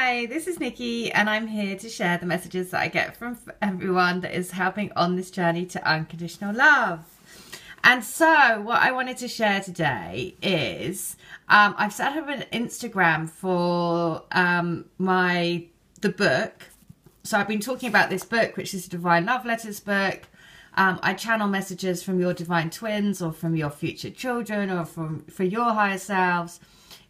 Hi, this is Nikki and I'm here to share the messages that I get from everyone that is helping on this journey to unconditional love. And so what I wanted to share today is I've set up an Instagram for the book. So I've been talking about this book, which is a Divine Love Letters book. I channel messages from your divine twins or from your future children or for your higher selves.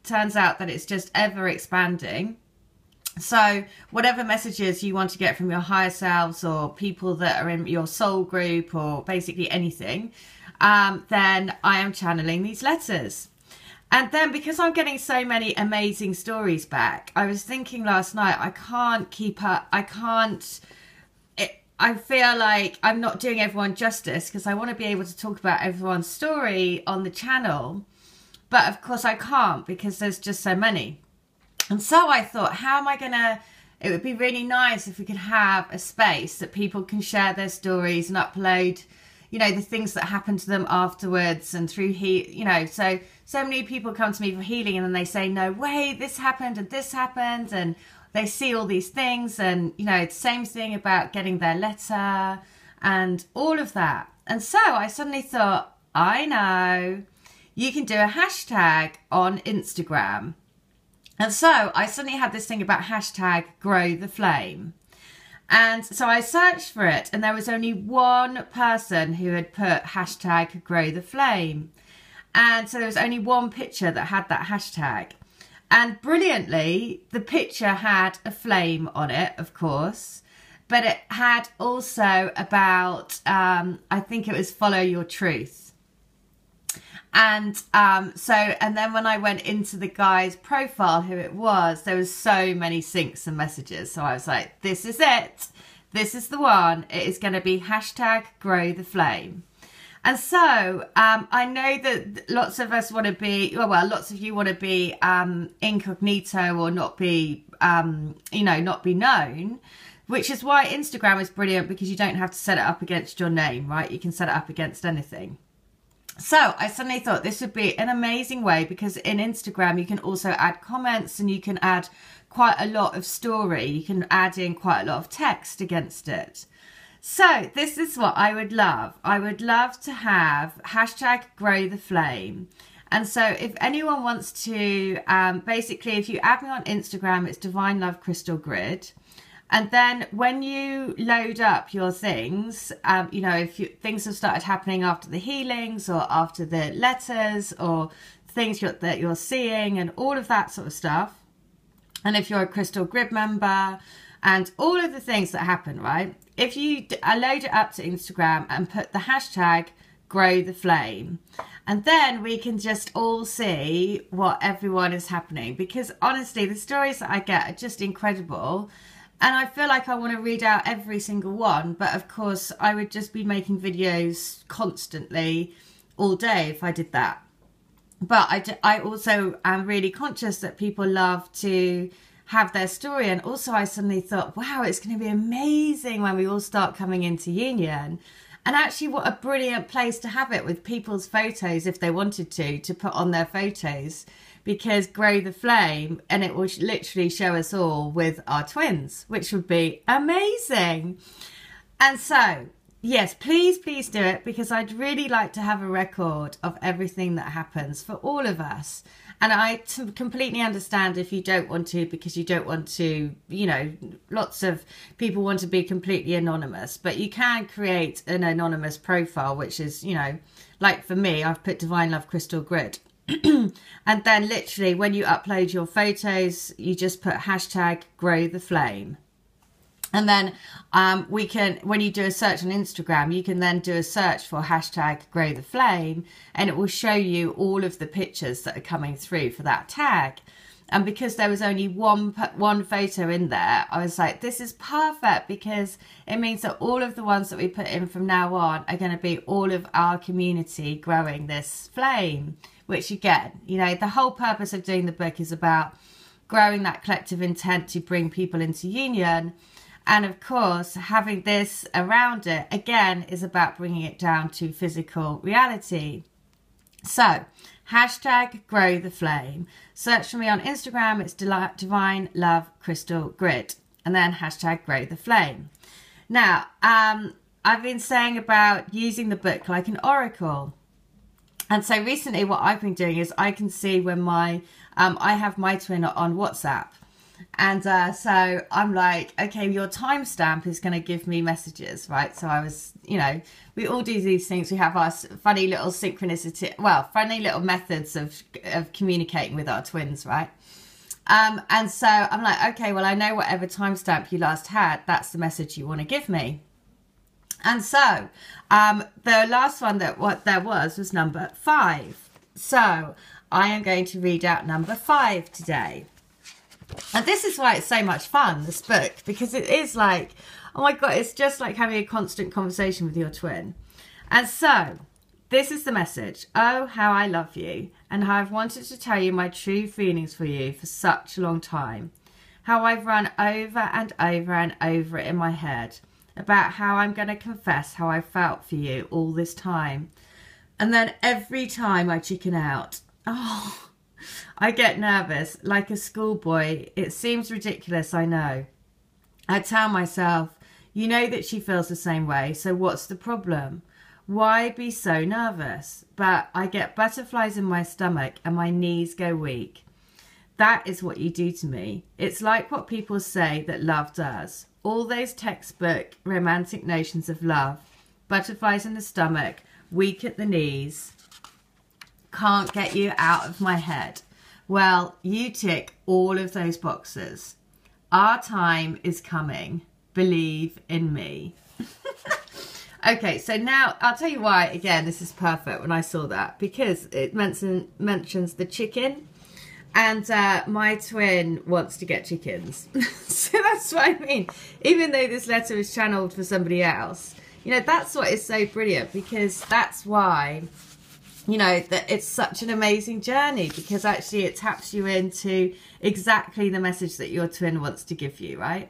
Turns out that it's just ever expanding. So whatever messages you want to get from your higher selves or people that are in your soul group or basically anything, then I am channeling these letters. And then because I'm getting so many amazing stories back, I was thinking last night, I can't keep up. I feel like I'm not doing everyone justice because I want to be able to talk about everyone's story on the channel. But of course I can't because there's just so many. And so I thought, how am I going to, it would be really nice if we could have a space that people can share their stories and upload, you know, the things that happen to them afterwards and through, so many people come to me for healing and then they say, no way, this happened and they see all these things and, you know, it's the same thing about getting their letter and all of that. And so I suddenly thought, I know, you can do a hashtag on Instagram. And so I suddenly had this thing about hashtag grow the flame. And so I searched for it and there was only one person who had put hashtag grow the flame. And so there was only one picture that had that hashtag. And brilliantly, the picture had a flame on it, of course. But it had also about, I think it was follow your truth. And and then when I went into the guy's profile, who it was, there was so many syncs and messages. So I was like, this is it. This is the one. It is going to be hashtag grow the flame. And so I know that lots of us want to be, well, lots of you want to be incognito or not be, not be known, which is why Instagram is brilliant because you don't have to set it up against your name, right? You can set it up against anything. So I suddenly thought this would be an amazing way because in Instagram you can also add comments and you can add quite a lot of story. You can add in quite a lot of text against it. So this is what I would love. I would love to have hashtag grow the flame. And so if anyone wants to, basically if you add me on Instagram, it's divinelovecrystalgrid. And then when you load up your things, if things have started happening after the healings or after the letters or things that you're seeing and all of that sort of stuff. And if you're a Crystal Grid member and all of the things that happen, right? If you load it up to Instagram and put the hashtag grow the flame, and then we can just all see what everyone is happening. Because honestly, the stories that I get are just incredible. And I feel like I want to read out every single one. But of course, I would just be making videos constantly all day if I did that. But I also am really conscious that people love to have their story. And also I suddenly thought, wow, it's going to be amazing when we all start coming into union. And actually what a brilliant place to have it with people's photos if they wanted to put on their photos. Because grow the flame and it will literally show us all with our twins, which would be amazing. And so, yes, please do it because I'd really like to have a record of everything that happens for all of us. And I completely understand if you don't want to because you don't want to, lots of people want to be completely anonymous, but you can create an anonymous profile, which is, like for me, I've put Divine Love Crystal Grid. And then literally when you upload your photos, you just put hashtag grow the flame. And then when you do a search on Instagram, you can then do a search for hashtag grow the flame and it will show you all of the pictures that are coming through for that tag. And because there was only one photo in there, I was like, this is perfect because it means that all of the ones that we put in from now on are going to be all of our community growing this flame. Which again, the whole purpose of doing the book is about growing that collective intent to bring people into union. And of course, having this around it, again, is about bringing it down to physical reality. So, hashtag grow the flame. Search for me on Instagram. It's divinelovecrystalgrid. And then hashtag grow the flame. Now, I've been saying about using the book like an oracle. And so recently what I've been doing is I can see when I have my twin on WhatsApp. And so I'm like, okay, your timestamp is going to give me messages, right? So I was, we all do these things. We have our funny little synchronicity, funny little methods of communicating with our twins, right? And so I'm like, okay, well, I know whatever timestamp you last had, that's the message you want to give me. And so the last one that there was number 5. So I am going to read out number 5 today. And this is why it's so much fun, this book, because it is like, oh my God, it's just like having a constant conversation with your twin. And so this is the message. Oh, how I love you, and how I've wanted to tell you my true feelings for you for such a long time. How I've run over and over and over it in my head about how I'm going to confess how I felt for you all this time. And then every time I chicken out, I get nervous like a schoolboy. It seems ridiculous, I know. I tell myself, you know that she feels the same way, so what's the problem? Why be so nervous? But I get butterflies in my stomach and my knees go weak. That is what you do to me. It's like what people say that love does. All those textbook romantic notions of love, butterflies in the stomach, weak at the knees, can't get you out of my head. Well, you tick all of those boxes. Our time is coming. Believe in me. Okay, so now I'll tell you why, again, this is perfect when I saw that, because it mentions the chicken, and my twin wants to get chickens. So that's what I mean. Even though this letter is channeled for somebody else, that's what is so brilliant, because that's why, that it's such an amazing journey, because actually it taps you into exactly the message that your twin wants to give you, right?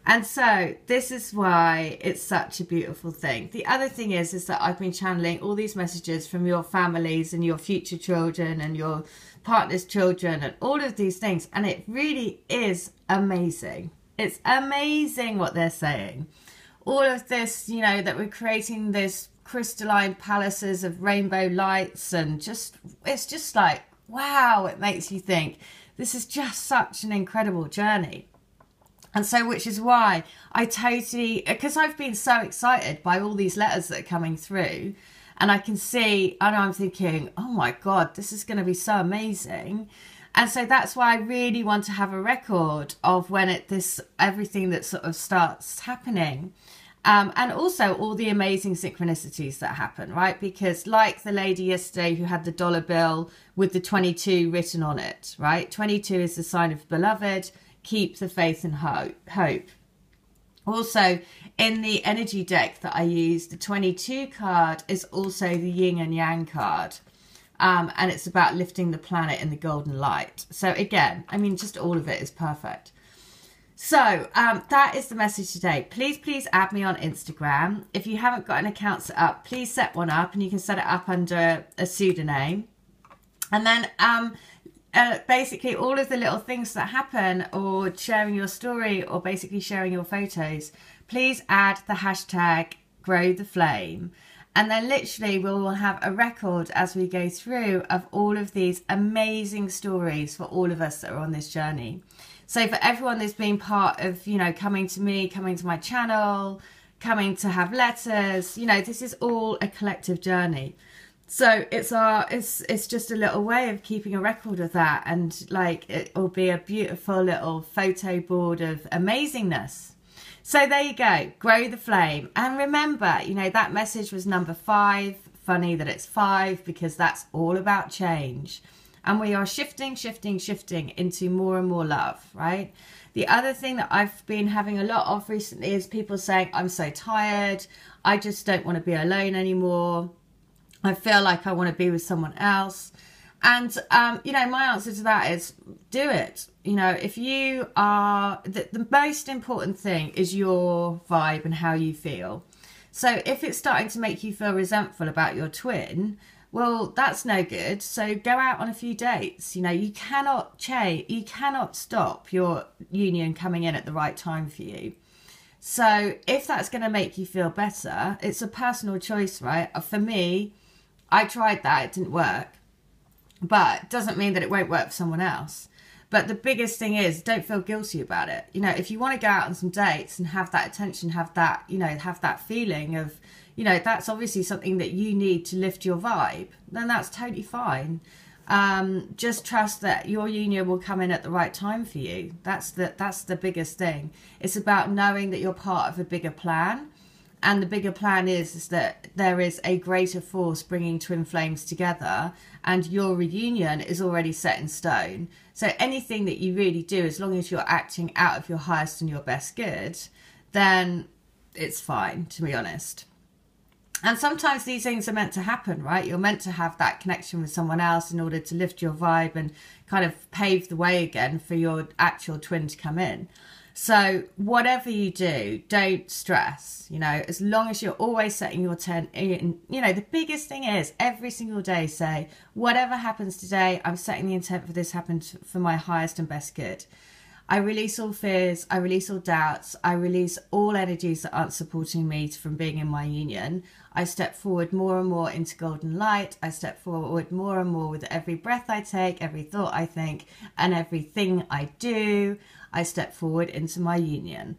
And so this is why it's such a beautiful thing. The other thing is that I've been channeling all these messages from your families and your future children and your partner's children and all of these things. And it really is amazing. It's amazing what they're saying. All of this, that we're creating this crystalline palaces of rainbow lights, and it's just like, wow, it makes you think this is just such an incredible journey. And so, which is why I totally, because I've been so excited by all these letters that are coming through, and I can see, and I'm thinking, oh my God, this is going to be so amazing. And so that's why I really want to have a record of when everything that sort of starts happening. And also all the amazing synchronicities that happen, right? Because like the lady yesterday who had the dollar bill with the 22 written on it, right? 22 is the sign of beloved. Keep the faith and hope. Also, in the energy deck that I use, the 22 card is also the yin and yang card. And it's about lifting the planet in the golden light. So again, just all of it is perfect. So that is the message today. Please add me on Instagram. If you haven't got an account set up, please set one up, and you can set it up under a pseudonym. And then basically all of the little things that happen, or sharing your story, or basically sharing your photos, please add the hashtag grow the flame. And then literally we will have a record as we go through of all of these amazing stories for all of us that are on this journey. So for everyone that's been part of, coming to me, coming to my channel, coming to have letters, this is all a collective journey. So it's just a little way of keeping a record of that, and like it will be a beautiful little photo board of amazingness. So there you go, grow the flame. And remember, that message was number 5. Funny that it's 5, because that's all about change. And we are shifting into more and more love, right? The other thing that I've been having a lot of recently is people saying, I'm so tired. I just don't want to be alone anymore. I feel like I want to be with someone else. And, my answer to that is do it. If you are, the most important thing is your vibe and how you feel. So if it's starting to make you feel resentful about your twin, Well, that's no good. So go out on a few dates. You know, you cannot stop your union coming in at the right time for you. So if that's going to make you feel better, it's a personal choice, right? For me, I tried that, it didn't work. But it doesn't mean that it won't work for someone else. But the biggest thing is, don't feel guilty about it. You know, if you want to go out on some dates and have that attention, have that, you know, have that feeling of, you know, that's obviously something that you need to lift your vibe, then that's totally fine. Just trust that your union will come in at the right time for you. That's the biggest thing. It's about knowing that you're part of a bigger plan. And the bigger plan is that there is a greater force bringing twin flames together, and your reunion is already set in stone. So anything that you really do, as long as you're acting out of your highest and your best good, then it's fine, to be honest. And sometimes these things are meant to happen, right? You're meant to have that connection with someone else in order to lift your vibe and kind of pave the way again for your actual twin to come in. So whatever you do, don't stress, you know, as long as you're always setting your intent in, you know, the biggest thing is every single day say, whatever happens today, I'm setting the intent for this happen for my highest and best good. I release all fears, I release all doubts, I release all energies that aren't supporting me from being in my union. I step forward more and more into golden light. I step forward more and more with every breath I take, every thought I think, and everything I do. I step forward into my union.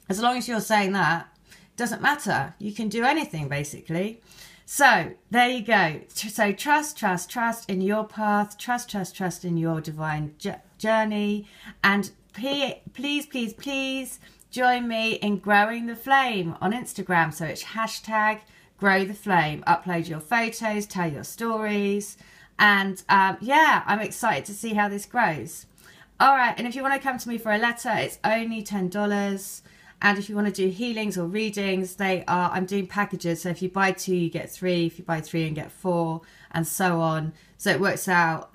As long as you're saying that, doesn't matter. You can do anything, basically. So there you go. So trust in your path. Trust in your divine journey. And please join me in growing the flame on Instagram. So it's hashtag grow the flame. Upload your photos, tell your stories. And yeah, I'm excited to see how this grows. All right, and if you want to come to me for a letter, it's only $10. And if you want to do healings or readings, I'm doing packages. So if you buy 2, you get 3. If you buy 3 and get 4, and so on. So it works out,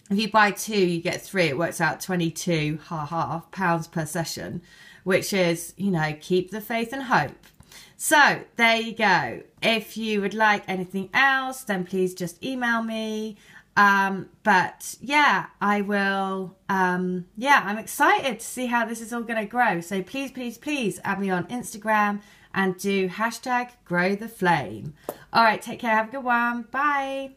if you buy 2, you get 3. It works out 22 pounds per session, which is, you know, keep the faith and hope. So there you go. If you would like anything else, then please just email me. But yeah, I will, yeah, I'm excited to see how this is all going to grow. So please add me on Instagram and do hashtag grow the flame. All right, take care. Have a good one. Bye.